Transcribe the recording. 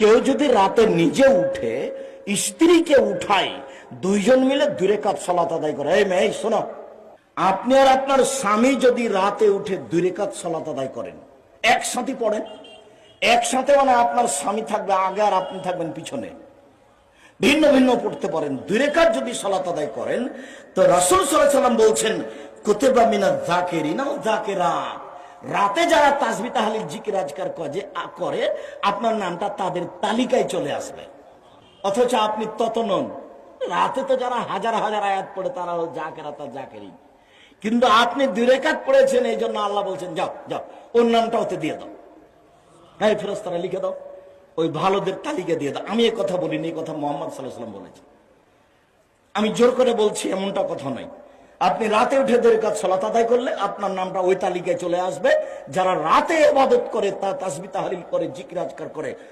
কেউ যদি রাতে নিজে উঠে স্ত্রীকে উঠায়, দুইজন মিলে 2 রাকাত সালাত আদায় করে। এই মেয়ে শোনো, আপনি আর আপনার স্বামী যদি রাতে উঠে 2 রাকাত সালাত আদায় করেন, একসাথে পড়েন, একসাথে মানে আপনার স্বামী থাকবে আগে আর আপনি থাকবেন পিছনে, ভিন্ন ভিন্ন পড়তে পারেন। 2 রাকাত যদি সালাত আদায় করেন তো রাসূল সাল্লাল্লাহু আলাইহি ওয়াসাল্লাম বলছেন কুতিবা মিনাজ যাকিরিনা ওয়াজ যাকিরাত, রাতে যারা তাসবিহ তাহলিল জিকির আজকার করে আপনার নামটা তাদের তালিকায় চলে আসবে। অথচ আপনি তত নন। রাতে তো যারা হাজার হাজার আয়াত পড়ে তারা যাকিরাত আর যাকিরিন, কিন্তু আপনি 2 রাকাত পড়েছেন, এই জন্য আল্লাহ বলছেন যাও যাও ওর নামটা ওতে দিয়ে দাও, হ্যাঁ ফেরেশতারা লিখে দাও, ওই ভালোদের তালিকা দিয়ে দাও। আমি এই কথা বলিনি, এই কথা মুহাম্মদ সাল্লাল্লাহু আলাইহি ওয়াসাল্লাম বলেছেন। আমি জোর করে বলছি এমনটা কথা নয়। আপনি রাতে উঠে 2 রাকাত সালাত আদায় করলে আপনার নামটা ওই তালিকায় চলে আসবে যারা রাতে ইবাদত করে, তাসবিহ তাহলিল করে, জিকির আজকার করে।